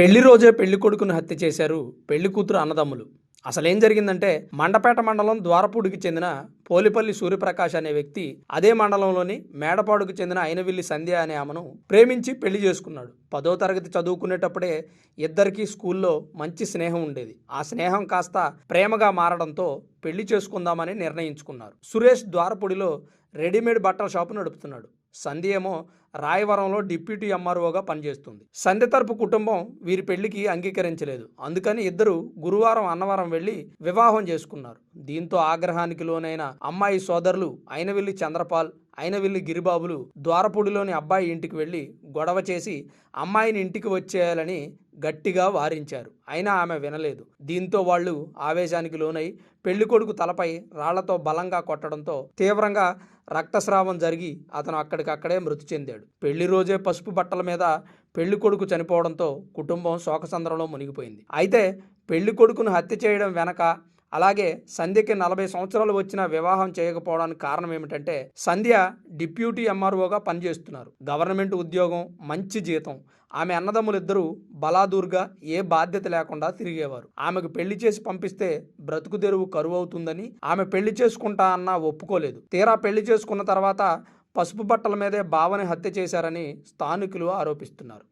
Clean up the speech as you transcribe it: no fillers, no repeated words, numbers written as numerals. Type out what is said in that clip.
పెళ్లి రోజే పెళ్లి కొడుకును హత్య చేశారు పెళ్లి కూతురు అన్నదమ్ములు. అసలేం జరిగిందంటే మండపేట మండలం ద్వారపూడికి చెందిన పోలిపల్లి సూర్యప్రకాష్ అనే వ్యక్తి అదే మండలంలోని మేడపాడుకు చెందిన అయినవిల్లి సంధ్య అనే ఆమెను ప్రేమించి పెళ్లి చేసుకున్నాడు. 10వ తరగతి చదువుకునేటప్పుడే ఇద్దరికీ స్కూల్లో మంచి స్నేహం ఉండేది. ఆ స్నేహం కాస్త ప్రేమగా మారడంతో పెళ్లి చేసుకుందామని నిర్ణయించుకున్నారు. సురేష్ ద్వారపూడిలో రెడీమేడ్ బట్టల షాపు నడుపుతున్నాడు. సంధ్య ఏమో రాయవరంలో డిప్యూటీ ఎంఆర్ఓగా పనిచేస్తుంది. సంధ్య తరపు కుటుంబం వీరి పెళ్లికి అంగీకరించలేదు. అందుకని ఇద్దరు గురువారం అన్నవరం వెళ్లి వివాహం చేసుకున్నారు. దీంతో ఆగ్రహానికి లోనైన అమ్మాయి సోదరులు అయినవిల్లి చంద్రపాల్, అయినవిల్లి గిరిబాబులు ద్వారపూడిలోని అబ్బాయి ఇంటికి వెళ్లి గొడవ చేసి అమ్మాయిని ఇంటికి వచ్చేయాలని గట్టిగా వారించారు. అయినా ఆమె వినలేదు. దీంతో వాళ్ళు ఆవేశానికి లోనై పెళ్లికొడుకు తలపై రాళ్లతో బలంగా కొట్టడంతో తీవ్రంగా రక్తస్రావం జరిగి అతను అక్కడికక్కడే మృతి చెందాడు. పెళ్లి రోజే పసుపు బట్టల మీద పెళ్లి కొడుకు చనిపోవడంతో కుటుంబం శోకసంద్రంలో మునిగిపోయింది. అయితే పెళ్లి కొడుకును హత్య చేయడం వెనక, అలాగే సంధ్యకి 40 సంవత్సరాలు వచ్చినా వివాహం చేయకపోవడానికి కారణం ఏమిటంటే, సంధ్య డిప్యూటీ ఎంఆర్ఓగా పనిచేస్తున్నారు. గవర్నమెంట్ ఉద్యోగం, మంచి జీతం. ఆమె అన్నదమ్ములిద్దరూ బలాదూర్గా ఏ బాధ్యత లేకుండా తిరిగేవారు. ఆమెకు పెళ్లి చేసి పంపిస్తే బ్రతుకు తెరువు కరువు అవుతుందని ఆమె పెళ్లి చేసుకుంటా అన్నా ఒప్పుకోలేదు. తీరా పెళ్లి చేసుకున్న తర్వాత పసుపు బట్టల మీదే బావని హత్య చేశారని స్థానికులు ఆరోపిస్తున్నారు.